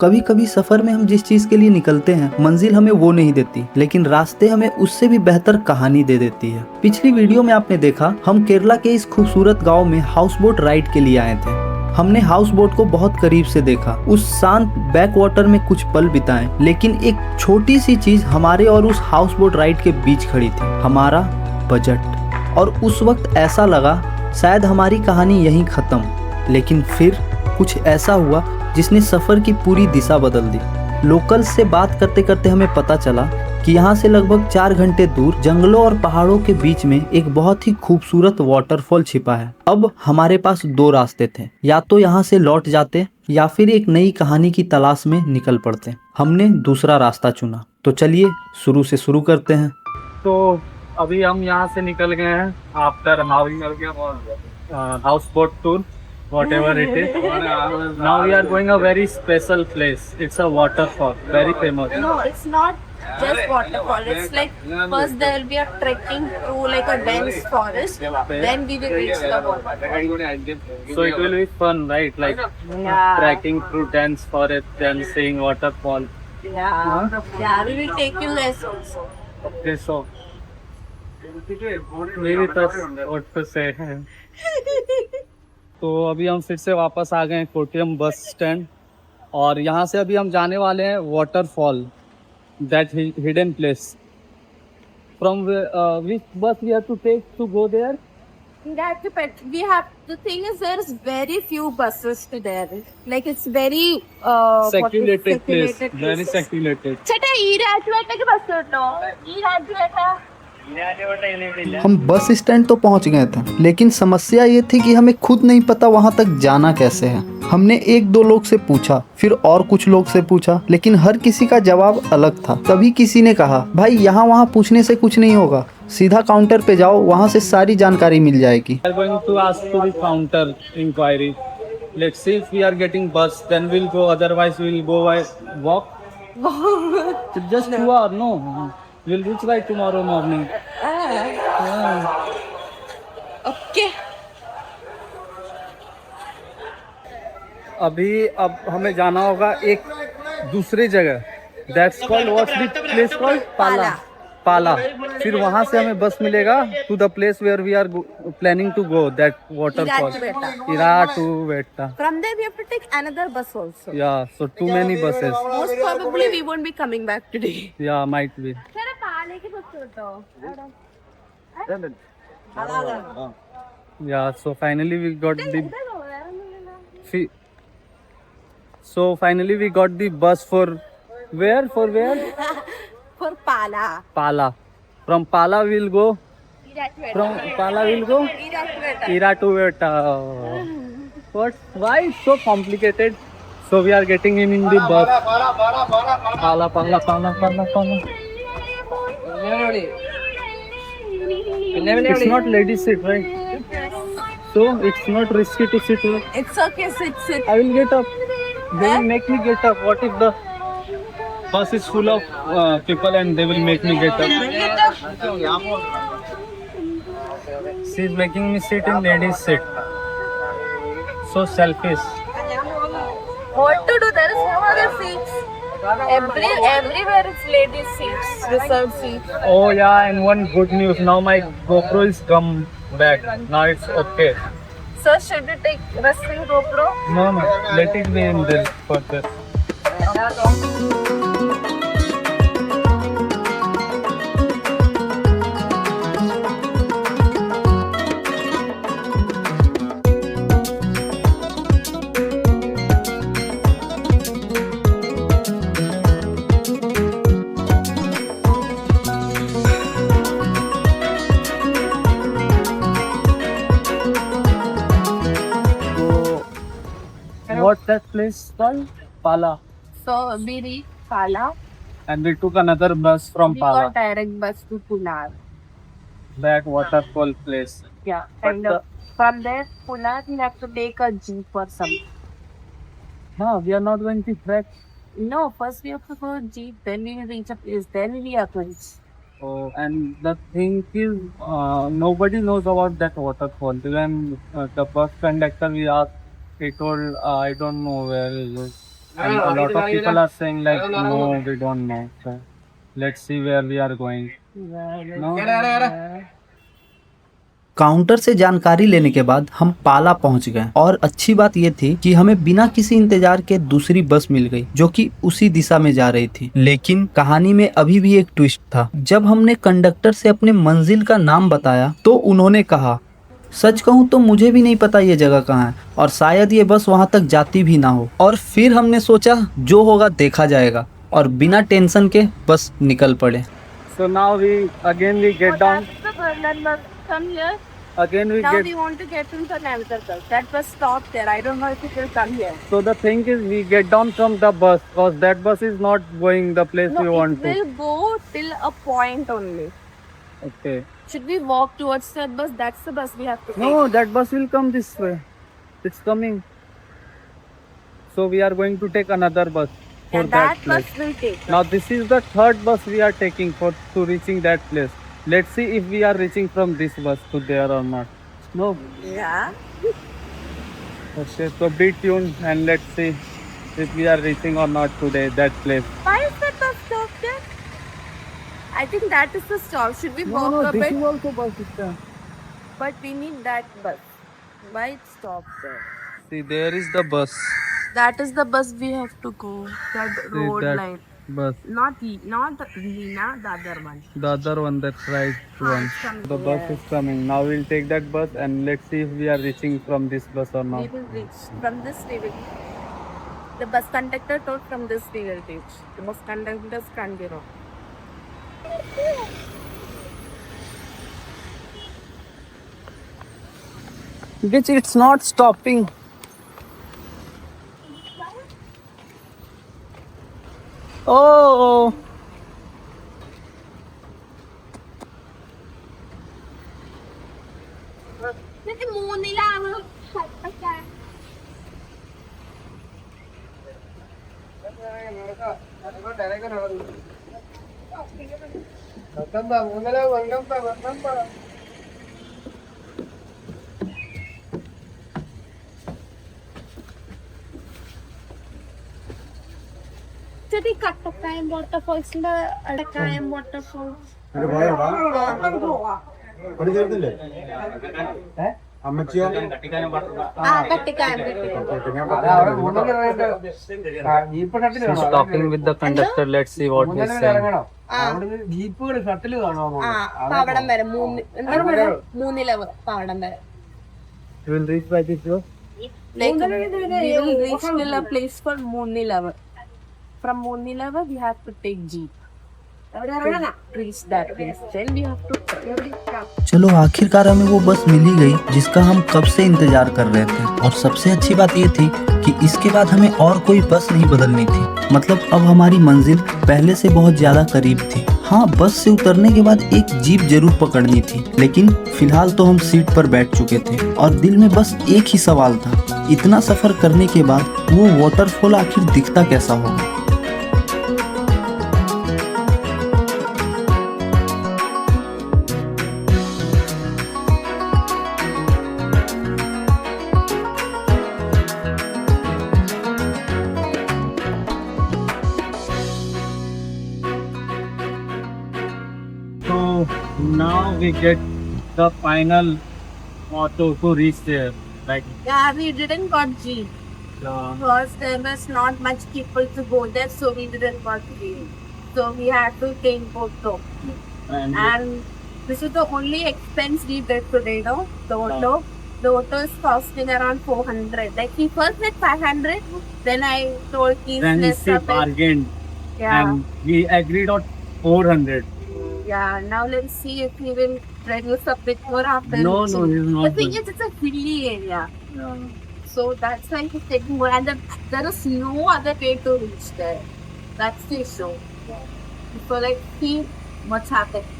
कभी कभी सफर में हम जिस चीज के लिए निकलते हैं मंजिल हमें वो नहीं देती, लेकिन रास्ते हमें उससे भी बेहतर कहानी दे देती है। पिछली वीडियो में आपने देखा हम केरला के इस खूबसूरत गांव में हाउस बोट राइड के लिए आए थे। हमने हाउस बोट को बहुत करीब से देखा, उस शांत बैक वाटर में कुछ पल बिताए, लेकिन एक छोटी सी चीज हमारे और उस हाउस बोट राइड के बीच खड़ी थी, हमारा बजट। और उस वक्त ऐसा लगा शायद हमारी कहानी यहीं खत्म, लेकिन फिर कुछ ऐसा हुआ जिसने सफर की पूरी दिशा बदल दी। लोकल से बात करते करते हमें पता चला कि यहाँ से लगभग 4 घंटे दूर जंगलों और पहाड़ों के बीच में एक बहुत ही खूबसूरत वाटरफॉल छिपा है। अब हमारे पास 2 रास्ते थे, या तो यहाँ से लौट जाते या फिर एक नई कहानी की तलाश में निकल पड़ते। हमने दूसरा रास्ता चुना। तो चलिए शुरू से शुरू करते हैं। तो अभी हम यहाँ से निकल गए हैं after house boat tour, whatever it is. Now we are going a very special place. It's a waterfall, very famous. No, it's not just waterfall. It's like first there will be a trekking through like a dense forest. Then we will reach the water. So it will be fun, right? Like trekking through dense forest, then seeing waterfall. Yeah. Yeah, we will take you lessons. Okay, so maybe that's what to say. तो अभी हम फिर से वापस आ गए हैं कोटियम bus stand, और यहाँ से अभी हम जाने वाले हैं waterfall, that hidden place. From which bus we have to take to go there? We have the thing is there's very few buses to there. Like it's very Circulated place, very circulated. ചേട്ടാ ഈ രാജ്യമായിട്ടേക്ക് bus കിട്ടോ? ഈ രാജ്യമായിട്ടാ हम bus stand तो पहुंच गए थे, लेकिन समस्या ये थी कि हमें खुद नहीं पता वहां तक जाना कैसे है। हमने 1-2 लोग से पूछा, फिर और कुछ लोग से पूछा, लेकिन हर किसी का जवाब अलग था। तभी किसी ने कहा, भाई यहाँ वहाँ पूछने से कुछ नहीं होगा, सीधा काउंटर पे जाओ, वहाँ से सारी जानकारी मिल जाएगी। We are going to ask to the counter inquiry. Let's see if we are getting bus, then we'll go. Otherwise, we'll go by walk. Just 2 hours, no. We'll reach by tomorrow morning. Okay अभी अब हमें जाना होगा एक दूसरी जगह, that's called what's the place called Pala. फिर वहां से हमें बस मिलेगा to the place where we are planning to go, that waterfall Iratuvetta. From there we have to take another bus also. Yeah so too many buses, Most probably we won't be coming back today. Yeah might be. ചേട്ടാ പാലേക്ക് bus കിട്ടോ? Yeah so finally we got the bus for where For Pala. Pala. From Pala we'll go Iratuveta. What? Why so complicated? So we are getting in the bus. Pala. It's not ladies seat, right? So it's not risky to sit here. It's okay, sit. I will get up. They will make me get up. What if the bus is full of people and they will make me get up? She is making me sit in ladies seat. So selfish. What to do? There is no other seats. Everywhere it's ladies seats, reserved seats. Oh yeah, and one good news. Now my GoPro is come back. Now it's okay. So should we take wrestling GoPro? No. Let it be in this further. What's that place called? Pala. So we reached Pala. And we took another bus from We Pala. got direct bus to Punar. That waterfall place. Yeah. But And from there, Punar, we have to take a jeep or something. No, we are not going to trek. No, first we have to go jeep, then we will reach a place, then we are going. Oh, and the thing is, nobody knows about that waterfall. Even the bus conductor we asked, he told, I don't know where is it. And a lot of people are saying like, no, we don't know. So let's see where we are going. No? Counter से जानकारी लेने के बाद हम पाला पहुंच गए और अच्छी बात यह थी कि हमें बिना किसी इंतजार के दूसरी बस मिल गई जो कि उसी दिशा में जा रही थी। लेकिन कहानी में अभी भी एक ट्विस्ट था। जब हमने कंडक्टर से अपने मंजिल का नाम बताया तो उन्होंने कहा, सच कहूँ तो मुझे भी नहीं पता ये जगह कहाँ है और शायद ये बस वहाँ तक जाती भी ना हो। और फिर हमने सोचा जो होगा देखा जाएगा और बिना टेंशन के बस निकल पड़े। So now we get down. That's the Berlin bus. Come here. Again we Now get. we want to get into another bus. That bus stopped there. I don't know if it will come here. So the thing is, we get down from the bus because that bus is not going the place we No, want it to. will go till a point only. Okay. Should we walk towards that bus? That's the bus we have to take. No, that bus will come this way. It's coming. So we are going to take another bus for Yeah, that that place. bus will take. Now this is the third bus we are taking for to reaching that place. Let's see if we are reaching from this bus to there or not. No. Yeah. Okay, so be tuned and let's see if we are reaching or not today that place. Why is that bus stopped there? I think that is the stop. Should we walk a this bit? is also bus system. But we need that bus. Why it stopped there? See, there is the bus. That is the bus we have to go. That See road that line. bus. Not the Veena, the other one. The other one, that's right one. it's coming. The bus Yeah. is coming. Now we'll take that bus and let's see if we are reaching from this bus or We not. will reach. From this we will. The bus conductor told from this we will reach. The bus conductors can't be wrong. Which it's not stopping. Oh. Jadi Katakayam waterfalls in the Katakayam waterfalls. അമ്മച്ചിയോ Katakayam. He's talking with the conductor. Let's see what he's saying. ജീപ്പുകൾ shuttle കാണുമോ പാവടം വരെ മൂന്നിലവ് പാവടം വരെ. You will reach by this road? Like we will reach till a place called Moonilavar. From Moonilavar we have to take jeep. To reach that place. Then we have to. चलो आखिरकार हमें वो बस मिल ही गई जिसका हम कब से इंतजार कर रहे थे। और सबसे अच्छी बात ये थी कि इसके बाद हमें और कोई बस नहीं बदलनी थी। मतलब अब हमारी मंजिल पहले से बहुत ज्यादा करीब थी। हाँ, बस से उतरने के बाद एक जीप जरूर पकड़नी थी, लेकिन फिलहाल तो हम सीट पर बैठ चुके थे और दिल में बस एक ही सवाल था, इतना सफर करने के बाद वो वाटरफॉल आखिर दिखता कैसा होगा। So now we get the final auto to reach there. Like Yeah, we didn't got jeep because there was not much people to go there, so we didn't got jeep. So we had to take auto. And this is the only expense we did today, no? The auto. The auto is costing around 400. Like he first said 500, then I told he's then less she a bit. bargained Yeah, and we agreed on 400. yeah. Now let's see if he will reduce a bit more after. No, reaching. no, he's The not. thing is, it's a hilly area. So that's why he's taking more. And there is no other way to reach there. That's the issue. So like, see what's happening.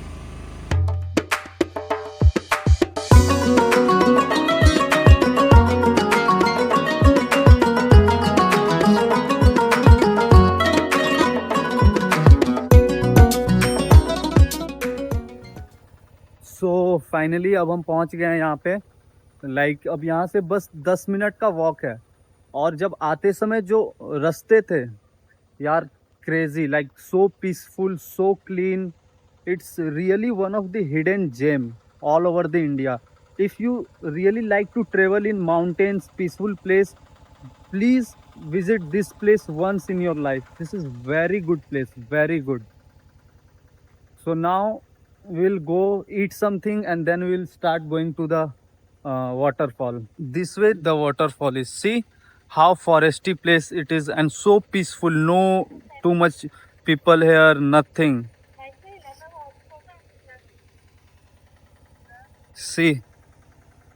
So finally अब हम पहुंच गए हैं यहाँ पे। Like अब यहाँ से बस 10 मिनट का वॉक है और जब आते समय जो रास्ते थे यार, crazy, like so peaceful, so clean. It's really one of the hidden gem all over the India. If you really like to travel in mountains, peaceful place, please visit this place once in your life. This is very good place, very good. So now we'll go eat something and then we'll start going to the waterfall. This way the waterfall is. See how foresty place it is and so peaceful. No too much people here, nothing. See,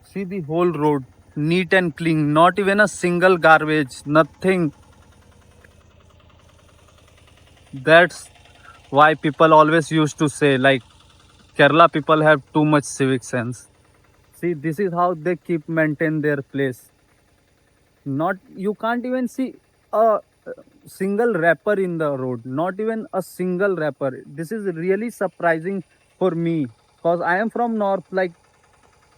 see the whole road, neat and clean. Not even a single garbage, nothing. That's why people always used to say like Kerala people have too much civic sense. See, this is how they keep maintain their place. Not, you can't even see a single rapper in the road. Not even a single rapper. This is really surprising for me because I am from north. Like,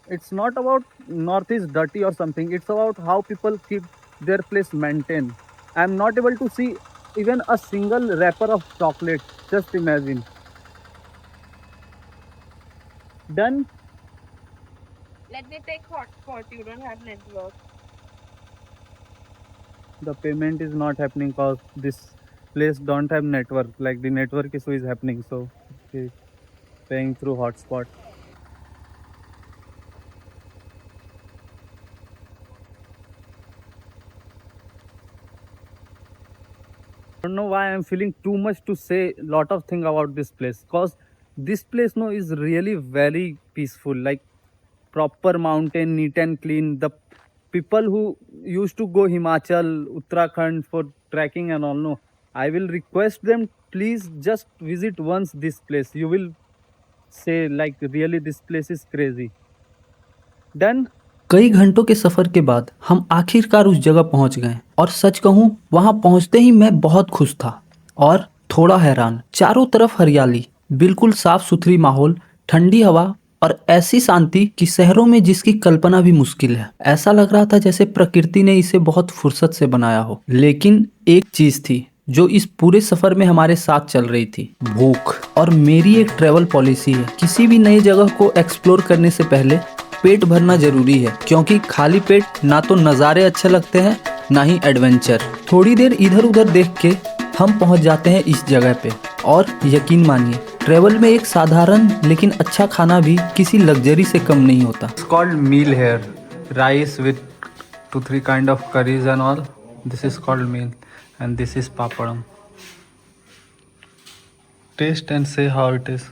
it's not about north is dirty or something. It's about how people keep their place maintained. I'm not able to see even a single wrapper of chocolate. Just imagine. Done. Let me take hotspot. You don't have network. The payment is not happening because this place don't have network. Like the network issue is happening, so okay, paying through hotspot. I don't know why I'm feeling too much to say lot of thing about this place because this place no is really very peaceful, like proper mountain, neat and clean. The people who used to go Himachal, Uttarakhand for trekking and all, no, I will request them, please just visit once this place. You will say like really this place is crazy. Done. कई घंटों के सफर के बाद हम आखिरकार उस जगह पहुंच गए और सच कहूं वहां पहुंचते ही मैं बहुत खुश था और थोड़ा हैरान। चारों तरफ हरियाली, बिल्कुल साफ सुथरी माहौल, ठंडी हवा और ऐसी शांति कि शहरों में जिसकी कल्पना भी मुश्किल है। ऐसा लग रहा था जैसे प्रकृति ने इसे बहुत फुर्सत से बनाया हो। लेकिन एक चीज थी जो इस पूरे सफर में हमारे साथ चल रही थी, भूख। और मेरी एक ट्रेवल पॉलिसी है, किसी भी नई जगह को एक्सप्लोर करने से पहले पेट भरना जरूरी है, क्योंकि खाली पेट ना तो नज़ारे अच्छे लगते हैं ना ही एडवेंचर। थोड़ी देर इधर उधर देख के हम पहुंच जाते हैं इस जगह पे और यकीन मानिए ट्रेवल में एक साधारण लेकिन अच्छा खाना भी किसी लग्जरी से कम नहीं होता। It's called meal here. Rice with 2-3 kind of curries and all. This is called meal, and this is papadam. Taste and say how it is.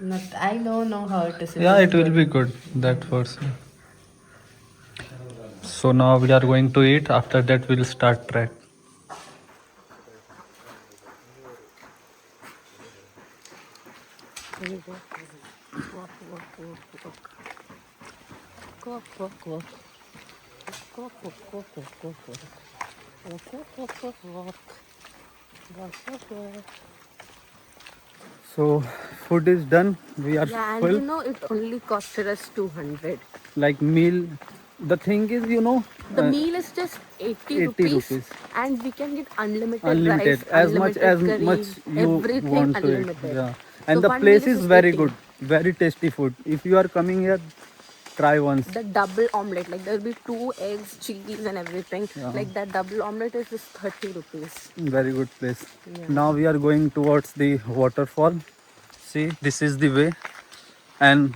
Not, I don't know how it is. Yeah, it will be good. That for sure. So now we are going to eat. After that, we'll start trek. So food is done. We are Yeah, and full. you know it only costed us 200. Like meal. The thing is, you know, The meal is just 80 80 rupees, rupees. and we can get unlimited, Unlimited. rice, As much unlimited as curry, much you everything want to eat. unlimited. Yeah. And So the one place meal is is very 80. good. Very tasty food. If you are coming here, try once. The double omelette, like there'll be 2 eggs, cheese, and everything. Like that double omelette is just 30 rupees. Very good place. Yeah. Now we are going towards the waterfall. See, this is the way. And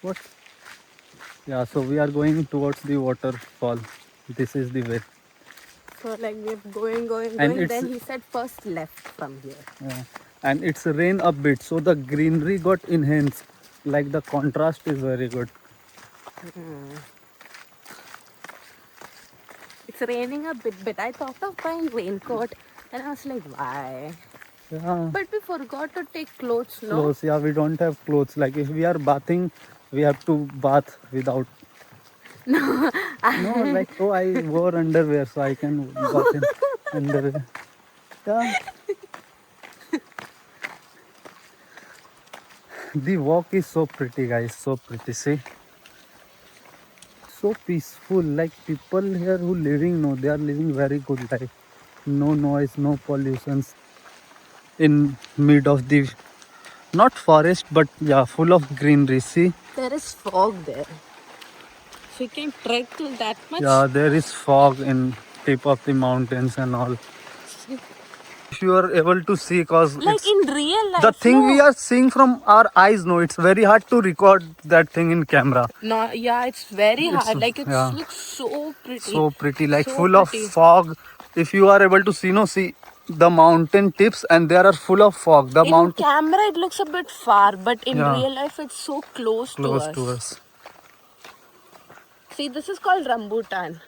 what? Yeah, so we are going towards the waterfall. This is the way. So like we're going, And it's- then he said first left from here. Yeah. And it's rain a bit, so the greenery got enhanced. Like the contrast is very good. It's raining a bit. I thought of buying raincoat, and I was like, why? Yeah. But we forgot to take clothes, no? Clothes, yeah, we don't have clothes. Like if we are bathing, we have to bath without. No, like oh, I wore underwear, so I can bath in underwear. Yeah. The walk is so pretty, guys. So pretty. See, so peaceful. Like people here who living, no, they are living very good life. No noise, no pollutions. In mid of the not forest, but yeah, full of greenery. See, There is fog there. If you can trek till that much. yeah, there is fog in tip of the mountains and all. If you are able to see, cause Like it's, in real life. the thing no. we are seeing from our eyes, no, it's very hard to record that thing in camera. No, yeah, it's very It's- hard. Like it yeah. looks so pretty. So pretty, like So full pretty. of fog. If you are able to see, no, see the mountain tips, and there are full of fog. The In mountain camera, it looks a bit far, but in Yeah. real life, it's so close, close to us. to us. See, this is called rambutan.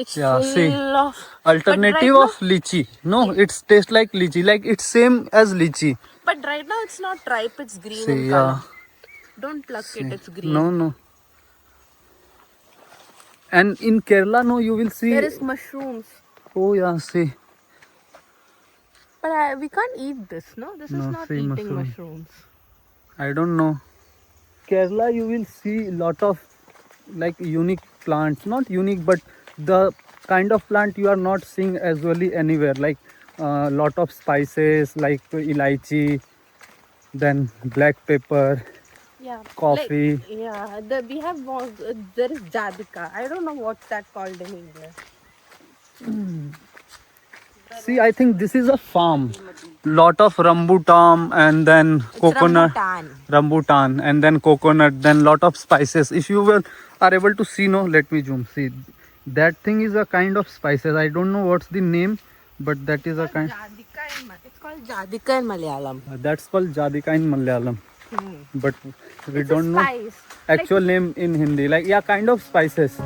It's Yeah, full see. of Alternative but right of lychee. No, it's taste like lychee. Like it's same as lychee. Now, but right now, it's not ripe. It's green in See, color. yeah. Don't pluck See. it. It's green. No, no. And in Kerala, no, you will see. There is mushrooms, Oh yeah, see. but we can't eat this. No, this is No, not see, eating mushroom. mushrooms. I don't know. Kerala, you will see lot of like unique plants. Not unique, but the kind of plant you are not seeing usually anywhere. Like lot of spices, like elaichi, then black pepper, Yeah. coffee. Like, yeah. We have there is jadika. I don't know what's that called in English. See, I think this is a farm. Lot of rambutan and then It's coconut. rambutan. Rambutan and then coconut, then lot of spices. If you are able to see, no, let me zoom. See, that thing is a kind of spices. I don't know what's the name, but that is a kind. It's called jadika in Malayalam. That's called jadika in Malayalam, but we It's don't a know spice. actual name in Hindi. Like yeah, kind of spices.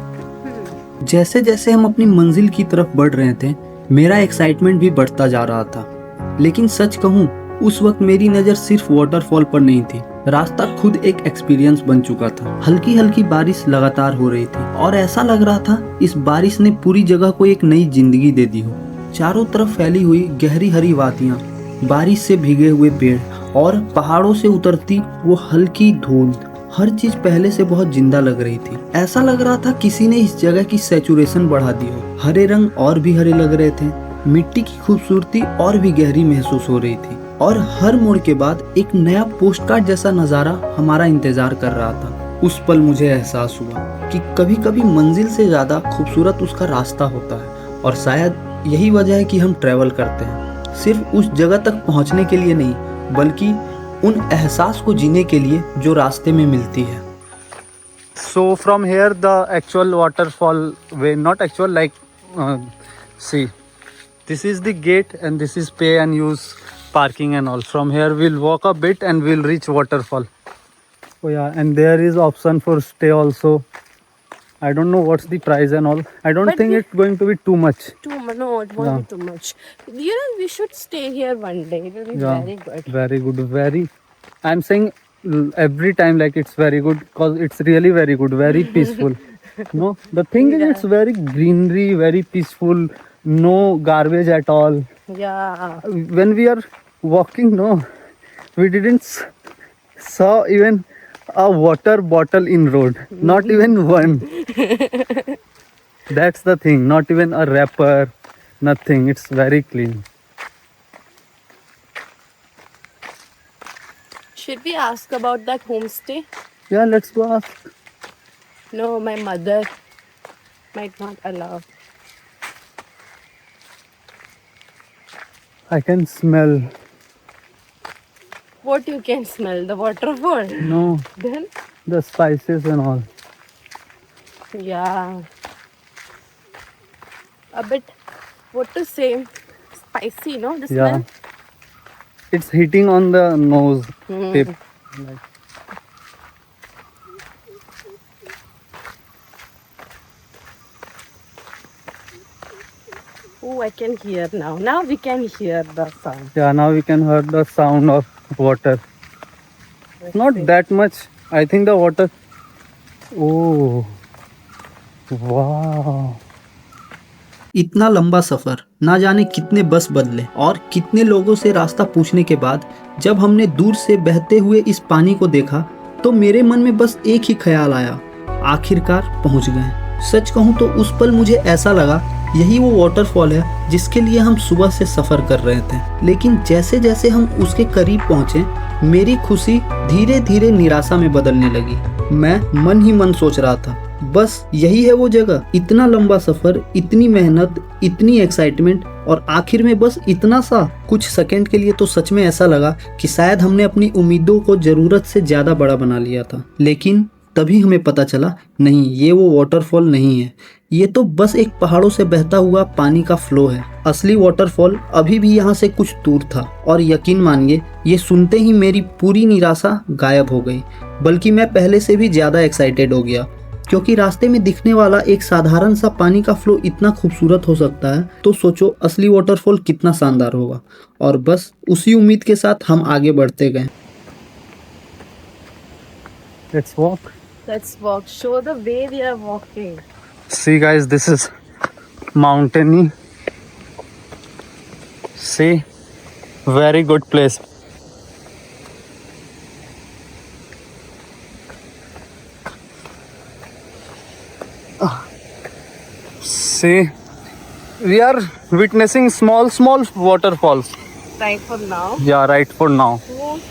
जैसे जैसे हम अपनी मंजिल की तरफ बढ़ रहे थे, मेरा एक्साइटमेंट भी बढ़ता जा रहा था। लेकिन सच कहूँ, उस वक्त मेरी नज़र सिर्फ वाटरफॉल पर नहीं थी। रास्ता खुद एक एक्सपीरियंस बन चुका था। हल्की हल्की बारिश लगातार हो रही थी और ऐसा लग रहा था इस बारिश ने पूरी जगह को एक नई जिंदगी दे दी हो। चारों तरफ फैली हुई गहरी हरी वादियाँ, बारिश से भीगे हुए पेड़ और पहाड़ों से उतरती वो हल्की धूल, हर चीज पहले से बहुत जिंदा लग रही थी। ऐसा लग रहा था किसी ने इस जगह की सैचुरेशन बढ़ा दी हो। हरे रंग और भी हरे लग रहे थे, मिट्टी की खूबसूरती और भी गहरी महसूस हो रही थी और हर मोड़ के बाद एक नया पोस्टकार्ड जैसा नज़ारा हमारा इंतजार कर रहा था। उस पल मुझे एहसास हुआ कि कभी कभी मंजिल से ज़्यादा खूबसूरत उसका रास्ता होता है और शायद यही वजह है कि हम ट्रैवल करते हैं, सिर्फ उस जगह तक पहुंचने के लिए नहीं, बल्कि उन एहसास को जीने के लिए जो रास्ते में मिलती है। So from here the actual waterfall way, not actual, like see, this is the gate and this is pay and use parking and all. From here we'll walk a bit and we'll reach waterfall. Oh yeah, and there is option for stay also. I don't know what's the price and all. I don't But think it's going to be too much. No, it won't be too much. You know, we should stay here one day. It will be Yeah, very good. very good, very. I'm saying every time like it's very good because it's really very good, very peaceful. No, the thing is it's very greenery, very peaceful, no garbage at all. Yeah. When we are walking, no, we didn't saw even a water bottle in road, not even one. That's the thing, not even a wrapper, nothing. It's very clean. Should we ask about that homestay? Yeah, let's go ask. No, my mother might not allow. I can smell. What you can smell? The waterfall. No, Then? the spices and all. Yeah. A bit, what to say, spicy, no? The Yeah. smell? It's hitting on the nose tip. Like, Oh, I can hear now. Now we can hear the sound. yeah, now we can hear the sound of water. Not that much. I think the water. Oh, wow. इतना लंबा सफर, ना जाने कितने बस बदले और कितने लोगों से रास्ता पूछने के बाद जब हमने दूर से बहते हुए इस पानी को देखा तो मेरे मन में बस एक ही ख्याल आया, आखिरकार पहुंच गए। सच कहूँ तो उस पल मुझे ऐसा लगा यही वो वाटरफॉल है जिसके लिए हम सुबह से सफ़र कर रहे थे। लेकिन जैसे जैसे हम उसके करीब पहुँचे मेरी खुशी धीरे धीरे निराशा में बदलने लगी। मैं मन ही मन सोच रहा था बस यही है वो जगह। इतना लंबा सफ़र, इतनी मेहनत, इतनी एक्साइटमेंट और आखिर में बस इतना सा। कुछ सेकंड के लिए तो सच में ऐसा लगा कि शायद हमने अपनी उम्मीदों को ज़रूरत से ज़्यादा बड़ा बना लिया था। लेकिन तभी हमें पता चला नहीं, ये वो वाटरफॉल नहीं है, ये तो बस एक पहाड़ों से बहता हुआ पानी का फ्लो है। असली वाटरफॉल अभी भी यहाँ से कुछ दूर था और यकीन मानिए ये सुनते ही मेरी पूरी निराशा गायब हो गई। बल्कि मैं पहले से भी ज़्यादा एक्साइटेड हो गया क्योंकि रास्ते में दिखने वाला एक साधारण सा पानी का फ्लो इतना खूबसूरत हो सकता है तो सोचो असली वाटरफॉल कितना शानदार होगा। और बस उसी उम्मीद के साथ हम आगे बढ़ते गए। Let's walk. Let's walk. Show the way we are walking. See guys, this is mountainy. See, very good place. See, we are witnessing small waterfalls. Right for now. Yeah, right for now.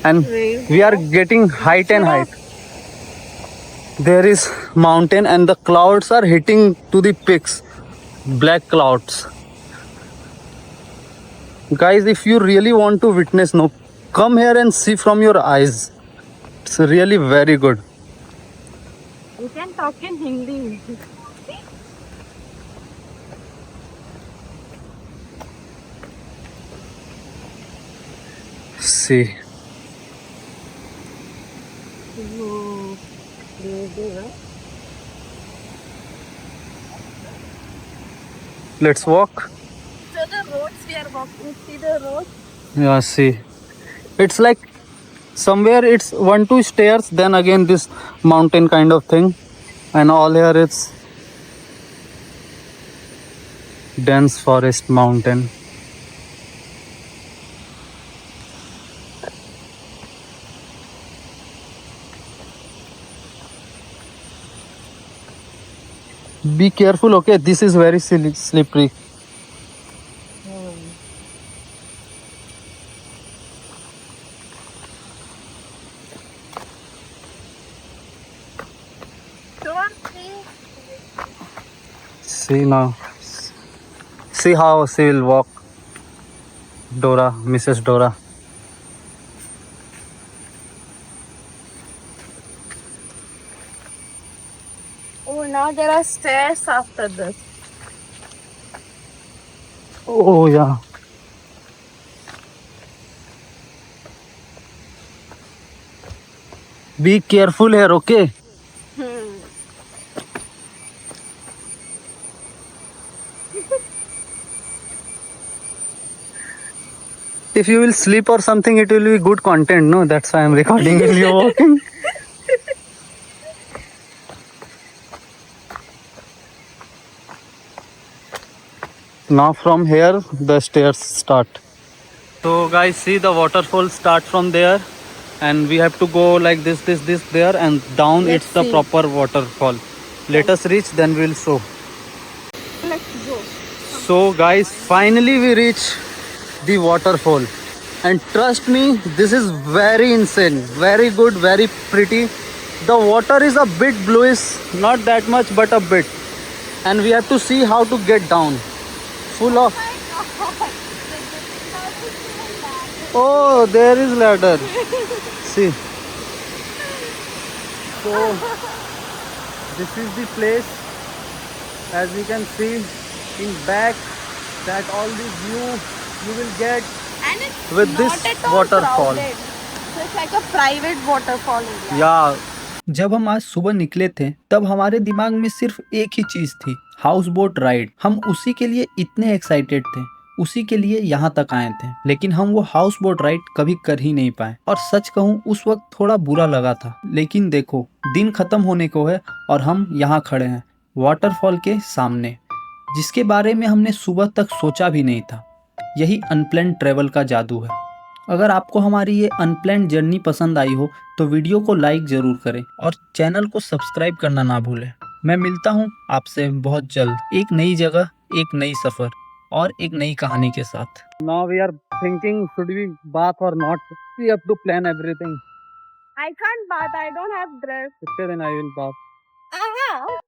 And we are getting height and height. There is mountain and the clouds are hitting to the peaks. Black clouds. Guys, if you really want to witness, no, come here and see from your eyes. It's really very good. You can talk in Hindi. See. Let's walk. So the roads we are walking, see the road? Yeah, see. It's like somewhere it's 1-2 stairs, then again this mountain kind of thing. And all here it's dense forest mountain. Be careful, okay? This is very slippery. See now. See how she will walk. Dora, Mrs. Dora. Oh, now there are stairs after this. Oh yeah. Be careful here, okay? If you will sleep or something, it will be good content, no? That's why I'm recording while you're walking. Now from here, the stairs start. So guys, see the waterfall start from there. And we have to go like this there, and down Let's it's the see. proper waterfall. Let us reach, then we'll show. Let's go. So guys, finally we reach the waterfall. And trust me, this is very insane, very good, very pretty. The water is a bit bluish, not that much, but a bit. And we have to see how to get down. Full of... Oh, there is ladder. See. So, this is the place. As you can see in back, that all the view you will get And it's with not this at all waterfall. crowded. So it's like a private waterfall area. Yeah. जब हम आज सुबह निकले थे तब हमारे दिमाग में सिर्फ एक ही चीज थी, हाउस बोट राइड। हम उसी के लिए इतने एक्साइटेड थे, उसी के लिए यहाँ तक आए थे। लेकिन हम वो हाउस बोट राइड कभी कर ही नहीं पाए। और सच कहूँ उस वक्त थोड़ा बुरा लगा था। लेकिन देखो, दिन खत्म होने को है और हम यहाँ खड़े हैं वाटरफॉल के सामने, जिसके बारे में हमने सुबह तक सोचा भी नहीं था। यही अनप्लान्ड ट्रैवल का जादू है। अगर आपको हमारी ये अनप्लान्ड जर्नी पसंद आई हो तो वीडियो को लाइक ज़रूर करें और चैनल को सब्सक्राइब करना ना भूलें। मैं मिलता हूँ आपसे बहुत जल्द एक नई जगह, एक नई सफर और एक नई कहानी के साथ। Now we are thinking, should we bath or not? We have to plan everything. I can't bath. I don't have dress. Okay, then I will bath. I have.